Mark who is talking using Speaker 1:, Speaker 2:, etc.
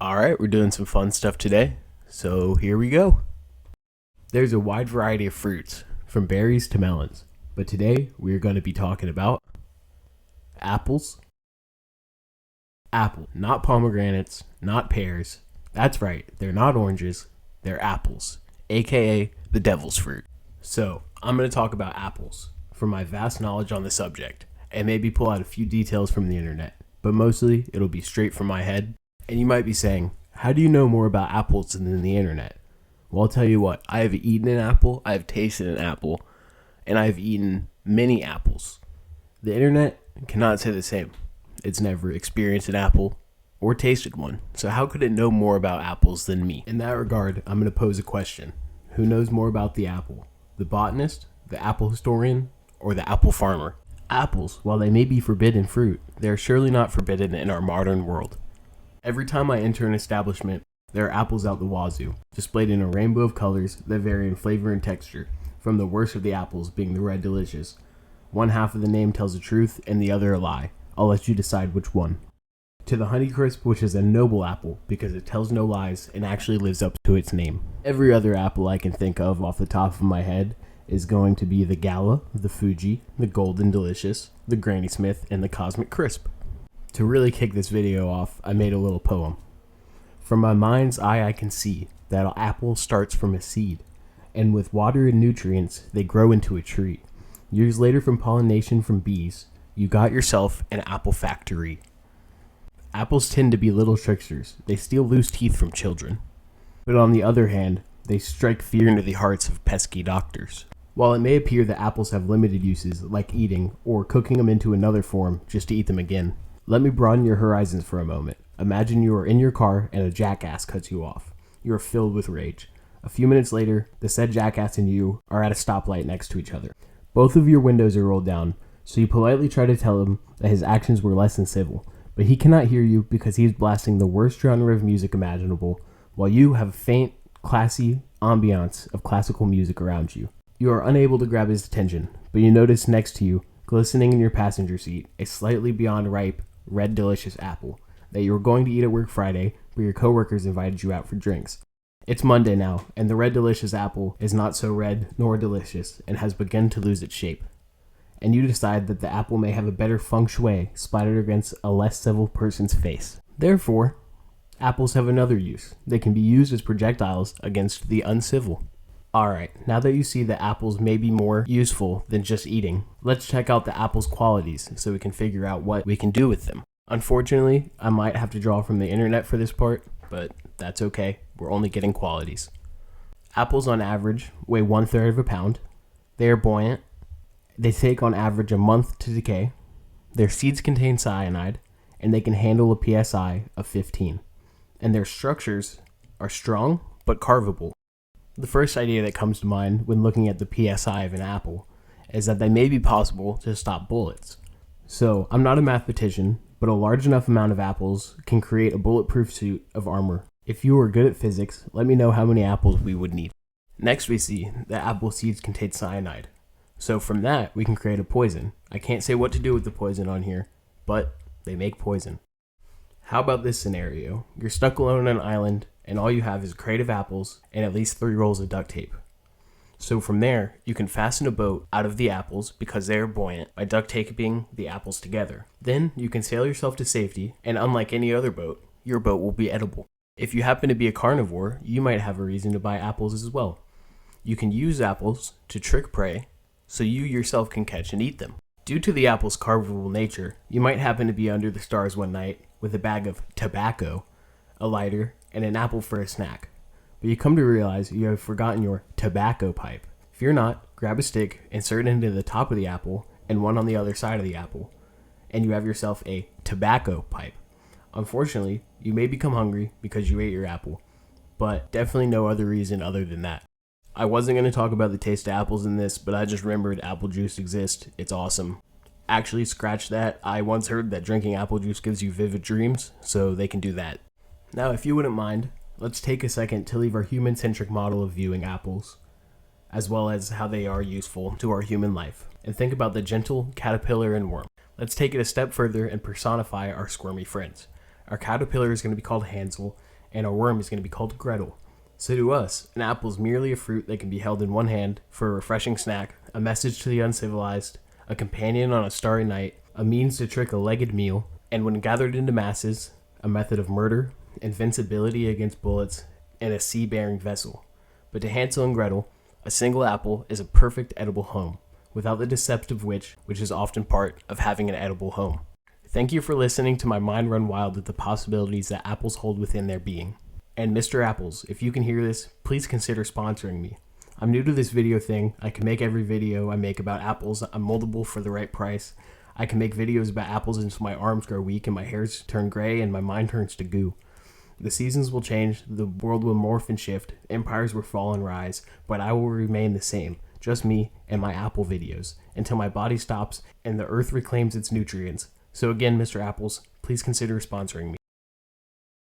Speaker 1: Alright, we're doing some fun stuff today, so here we go. There's a wide variety of fruits, from berries to melons, but today we're going to be talking about apples. Apple, not pomegranates, not pears. That's right, they're not oranges, they're apples, aka the devil's fruit. So, I'm going to talk about apples, from my vast knowledge on the subject, and maybe pull out a few details from the internet, but mostly it'll be straight from my head. And you might be saying, how do you know more about apples than the internet? Well, I'll tell you what, I have eaten an apple, I have tasted an apple, and I have eaten many apples. The internet cannot say the same. It's never experienced an apple or tasted one, so how could it know more about apples than me? In that regard, I'm going to pose a question. Who knows more about the apple? The botanist, the apple historian, or the apple farmer? Apples, while they may be forbidden fruit, they are surely not forbidden in our modern world. Every time I enter an establishment, there are apples out the wazoo, displayed in a rainbow of colors that vary in flavor and texture, from the worst of the apples being the red delicious. One half of the name tells the truth and the other a lie. I'll let you decide which one. To the Honeycrisp, which is a noble apple because it tells no lies and actually lives up to its name. Every other apple I can think of off the top of my head is going to be the Gala, the Fuji, the Golden Delicious, the Granny Smith, and the Cosmic Crisp. To really kick this video off, I made a little poem. From my mind's eye I can see that an apple starts from a seed, and with water and nutrients they grow into a tree. Years later, from pollination from bees, you got yourself an apple factory. Apples tend to be little tricksters. They steal loose teeth from children. But on the other hand, they strike fear into the hearts of pesky doctors. While it may appear that apples have limited uses, like eating, or cooking them into another form just to eat them again, let me broaden your horizons for a moment. Imagine you are in your car and a jackass cuts you off. You are filled with rage. A few minutes later, the said jackass and you are at a stoplight next to each other. Both of your windows are rolled down, so you politely try to tell him that his actions were less than civil, but he cannot hear you because he is blasting the worst genre of music imaginable, while you have a faint, classy ambiance of classical music around you. You are unable to grab his attention, but you notice next to you, glistening in your passenger seat, a slightly beyond ripe, red delicious apple that you were going to eat at work Friday, but your coworkers invited you out for drinks. It's Monday now, and the red delicious apple is not so red nor delicious and has begun to lose its shape. And you decide that the apple may have a better feng shui splattered against a less civil person's face. Therefore, apples have another use. They can be used as projectiles against the uncivil. Alright, now that you see that apples may be more useful than just eating, let's check out the apple's qualities so we can figure out what we can do with them. Unfortunately, I might have to draw from the internet for this part, but that's okay, we're only getting qualities. Apples on average weigh 1/3 of a pound. They are buoyant. They take on average a month to decay. Their seeds contain cyanide, and they can handle a PSI of 15. And their structures are strong but carvable. The first idea that comes to mind when looking at the PSI of an apple is that they may be possible to stop bullets. So, I'm not a mathematician, but a large enough amount of apples can create a bulletproof suit of armor. If you are good at physics, let me know how many apples we would need. Next we see that apple seeds contain cyanide. So from that, we can create a poison. I can't say what to do with the poison on here, but they make poison. How about this scenario? You're stuck alone on an island, and all you have is a crate of apples and at least 3 rolls of duct tape. So from there, you can fasten a boat out of the apples because they are buoyant by duct taping the apples together. Then you can sail yourself to safety, and unlike any other boat, your boat will be edible. If you happen to be a carnivore, you might have a reason to buy apples as well. You can use apples to trick prey, so you yourself can catch and eat them. Due to the apple's carvable nature, you might happen to be under the stars one night with a bag of tobacco, a lighter, and an apple for a snack. But you come to realize you have forgotten your tobacco pipe. Fear not, grab a stick, insert it into the top of the apple, and one on the other side of the apple, and you have yourself a tobacco pipe. Unfortunately, you may become hungry because you ate your apple, but definitely no other reason other than that. I wasn't going to talk about the taste of apples in this, but I just remembered apple juice exists. It's awesome. Actually, scratch that. I once heard that drinking apple juice gives you vivid dreams, so they can do that. Now, if you wouldn't mind, let's take a second to leave our human-centric model of viewing apples, as well as how they are useful to our human life, and think about the gentle caterpillar and worm. Let's take it a step further and personify our squirmy friends. Our caterpillar is going to be called Hansel, and our worm is going to be called Gretel. So to us, an apple is merely a fruit that can be held in one hand for a refreshing snack, a message to the uncivilized, a companion on a starry night, a means to trick a legged meal, and when gathered into masses, a method of murder, invincibility against bullets, and a sea-bearing vessel. But to Hansel and Gretel, a single apple is a perfect edible home, without the deceptive which is often part of having an edible home. Thank you for listening to my mind run wild at the possibilities that apples hold within their being. And Mr. Apples, if you can hear this, please consider sponsoring me. I'm new to this video thing. I can make every video I make about apples. I'm moldable for the right price. I can make videos about apples until my arms grow weak and my hairs turn gray and my mind turns to goo. The seasons will change, the world will morph and shift, empires will fall and rise, but I will remain the same, just me and my apple videos, until my body stops and the earth reclaims its nutrients. So again, Mr. Apples, please consider sponsoring me.